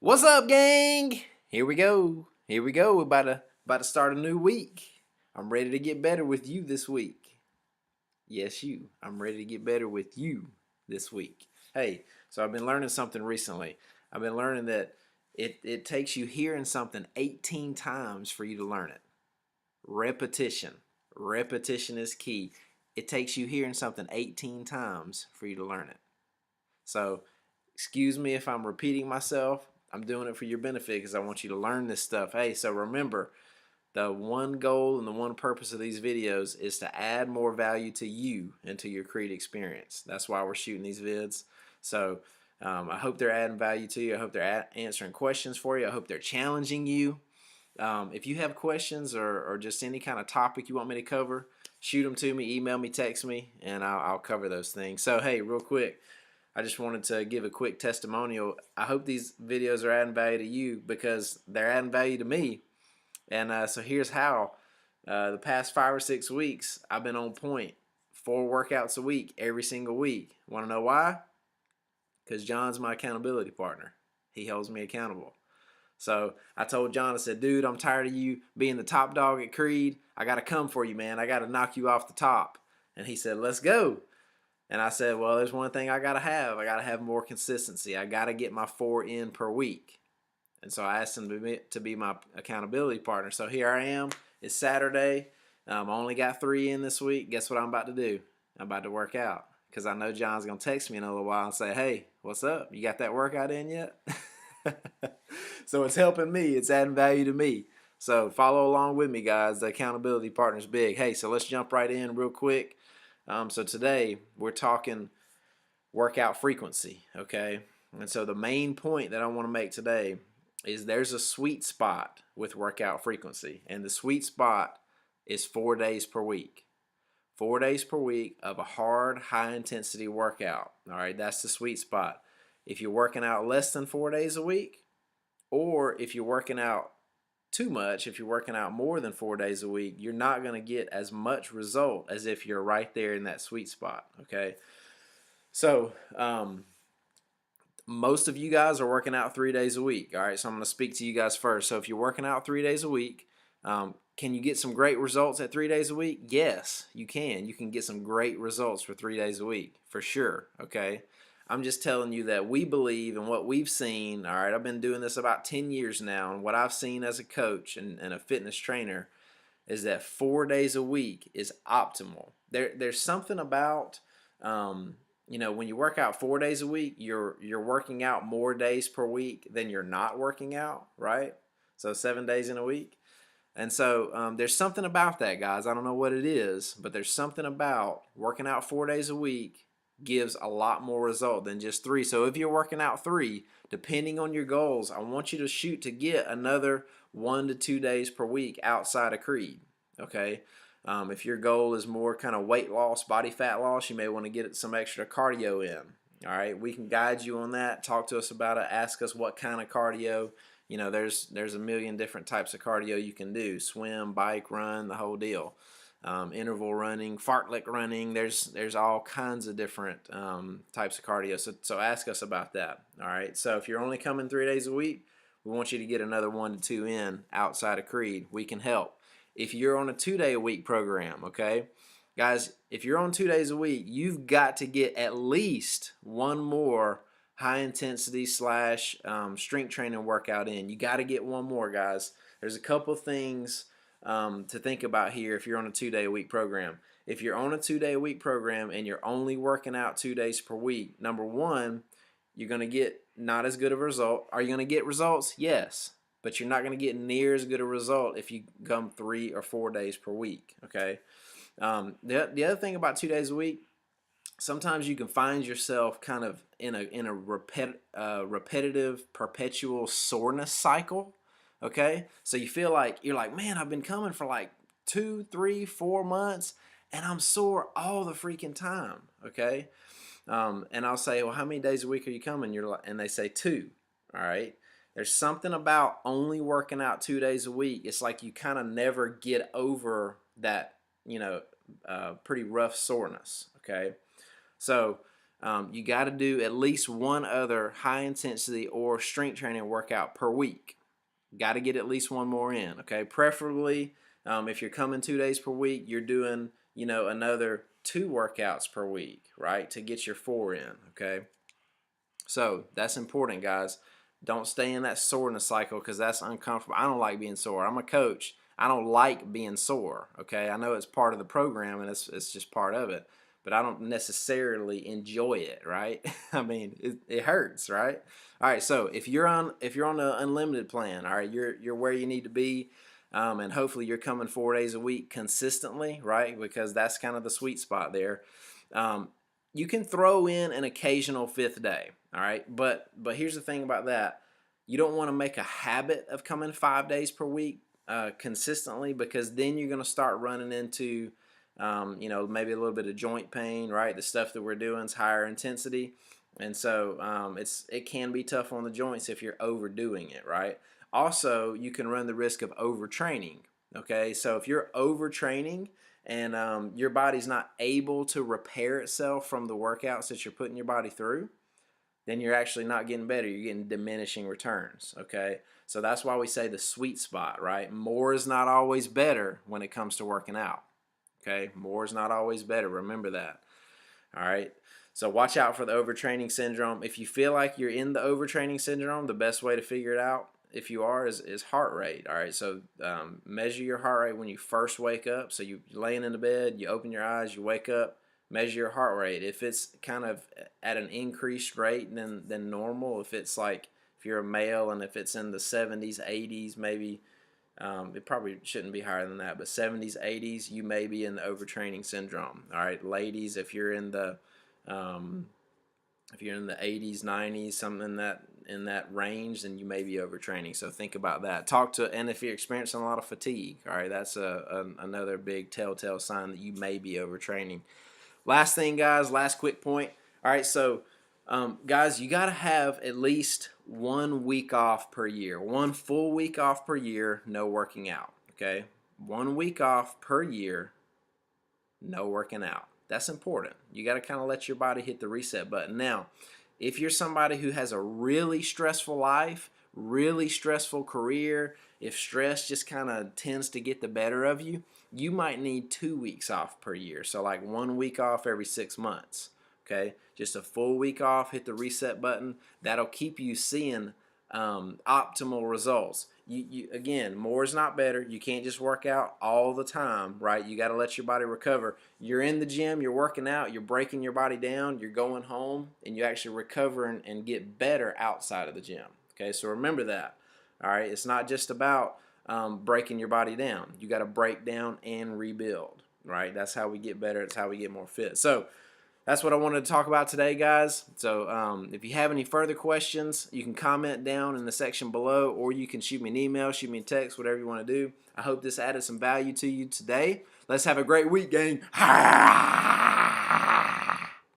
What's up, gang? Here we go. Here we go. We're about to start a new week. I'm ready to get better with you this week. Yes, you. I'm ready to get better with you this week. Hey, so I've been learning something recently. I've been learning that it takes you hearing something 18 times for you to learn it. Repetition. Repetition is key. It takes you hearing something 18 times for you to learn it. So, excuse me if I'm repeating myself. I'm doing it for your benefit because I want you to learn this stuff. Hey, so remember, the one goal and the one purpose of these videos is to add more value to you and to your Creed experience. That's why we're shooting these vids. So I hope they're adding value to you. I hope they're answering questions for you. I hope they're challenging you. If you have questions or just any kind of topic you want me to cover, shoot them to me, email me, text me, and I'll cover those things. So, hey, real quick, I just wanted to give a quick testimonial. I hope these videos are adding value to you because they're adding value to me. And so here's how. The past 5 or 6 weeks, I've been on point. 4 workouts a week, every single week. Want to know why? Because John's my accountability partner. He holds me accountable. So I told John, I said, dude, I'm tired of you being the top dog at Creed. I got to come for you, man. I got to knock you off the top. And he said, let's go. And I said, well, there's one thing I got to have. I got to have more consistency. I got to get my 4 in per week. And so I asked him to be my accountability partner. So here I am. It's Saturday. I only got 3 in this week. Guess what I'm about to do? I'm about to work out because I know John's going to text me in a little while and say, hey, what's up? You got that workout in yet? So it's helping me. It's adding value to me. So follow along with me, guys. The accountability partner's big. Hey, so let's jump right in real quick. So today we're talking workout frequency, okay? And so the main point that I want to make today is there's a sweet spot with workout frequency, and the sweet spot is 4 days per week. 4 days per week of a hard, high-intensity workout, all right? That's the sweet spot. If you're working out less than 4 days a week, or if you're working out too much, if you're working out more than 4 days a week, you're not going to get as much result as if you're right there in that sweet spot, okay? So most of you guys are working out 3 days a week, all right? So I'm going to speak to you guys first. So if you're working out 3 days a week, can you get some great results at 3 days a week? Yes, you can. You can get some great results for 3 days a week, for sure, okay? I'm just telling you that we believe and what we've seen, all right, I've been doing this about 10 years now, and what I've seen as a coach and a fitness trainer is that 4 days a week is optimal. There's something about, when you work out 4 days a week, you're working out more days per week than you're not working out, right? So 7 days in a week. And so there's something about that, guys. I don't know what it is, but there's something about working out 4 days a week gives a lot more result than just 3. So if you're working out 3, depending on your goals, I want you to shoot to get another 1 to 2 days per week outside of Creed, okay? If your goal is more kind of weight loss, body fat loss, you may want to get some extra cardio in, all right? We can guide you on that. Talk to us about it. Ask us what kind of cardio. You know, there's a million different types of cardio you can do. Swim, bike, run, the whole deal. Interval running, fartlek running. There's all kinds of different types of cardio. So ask us about that. All right. So if you're only coming 3 days a week, we want you to get another 1 to 2 in outside of Creed. We can help. If you're on a 2-day-a-week program, okay, guys, if you're on 2 days a week, you've got to get at least one more high intensity / strength training workout in. You got to get one more, guys. There's a couple things to think about here if you're on a 2-day-a-week program. If you're on a 2-day-a-week program and you're only working out 2 days per week, number one, you're going to get not as good of a result. Are you going to get results? Yes, but you're not going to get near as good a result if you come 3 or 4 days per week, okay? The other thing about 2 days a week, sometimes you can find yourself kind of in a repetitive, perpetual soreness cycle. Okay, so you feel like you're like, man, I've been coming for like 2, 3, 4 months, and I'm sore all the freaking time. Okay, and I'll say, well, how many days a week are you coming? And they say 2. All right. There's something about only working out 2 days a week. It's like you kind of never get over that, pretty rough soreness. Okay, so you got to do at least one other high intensity or strength training workout per week. Got to get at least one more in, okay? Preferably, if you're coming 2 days per week, you're doing, another 2 workouts per week, right, to get your 4 in, okay? So that's important, guys. Don't stay in that soreness cycle because that's uncomfortable. I don't like being sore. I'm a coach. I don't like being sore, okay? I know it's part of the program and it's just part of it, but I don't necessarily enjoy it, right? I mean, it hurts, right? All right, so if you're on the unlimited plan, all right, you're where you need to be, and hopefully you're coming 4 days a week consistently, right? Because that's kind of the sweet spot there. You can throw in an occasional 5th day, all right? But here's the thing about that. You don't want to make a habit of coming 5 days per week consistently, because then you're going to start running into maybe a little bit of joint pain, right? The stuff that we're doing is higher intensity, and so it can be tough on the joints if you're overdoing it, right? Also, you can run the risk of overtraining, okay? So if you're overtraining and your body's not able to repair itself from the workouts that you're putting your body through, then you're actually not getting better. You're getting diminishing returns, okay? So that's why we say the sweet spot, right? More is not always better when it comes to working out, okay? More is not always better. Remember that, all right? So watch out for the overtraining syndrome. If you feel like you're in the overtraining syndrome, the best way to figure it out, if you are, is heart rate, all right? So measure your heart rate when you first wake up. So you're laying in the bed, you open your eyes, you wake up, measure your heart rate. If it's kind of at an increased rate than normal, if it's like, if you're a male and if it's in the 70s, 80s, maybe, it probably shouldn't be higher than that, but 70s, 80s, you may be in the overtraining syndrome. All right, ladies, if you're in the 80s, 90s, something in that range, then you may be overtraining. So think about that. And if you're experiencing a lot of fatigue, all right, that's another big telltale sign that you may be overtraining. Last thing, guys, last quick point. All right, so guys, you got to have at least 1 week off per year. 1 full week off per year, no working out, okay? 1 week off per year, no working out. That's important. You got to kind of let your body hit the reset button. Now, if you're somebody who has a really stressful life, really stressful career, if stress just kind of tends to get the better of you, you might need 2 weeks off per year. So like 1 week off every 6 months, okay? Just a full week off, hit the reset button. That'll keep you seeing optimal results. Again, more is not better. You can't just work out all the time, right? You got to let your body recover. You're in the gym, you're working out, you're breaking your body down, you're going home, and you actually recover and get better outside of the gym. Okay, so remember that. All right, it's not just about breaking your body down. You got to break down and rebuild, right? That's how we get better. It's how we get more fit. So that's what I wanted to talk about today, guys. So if you have any further questions, you can comment down in the section below, or you can shoot me an email, shoot me a text, whatever you want to do. I hope this added some value to you today. Let's have a great week, gang.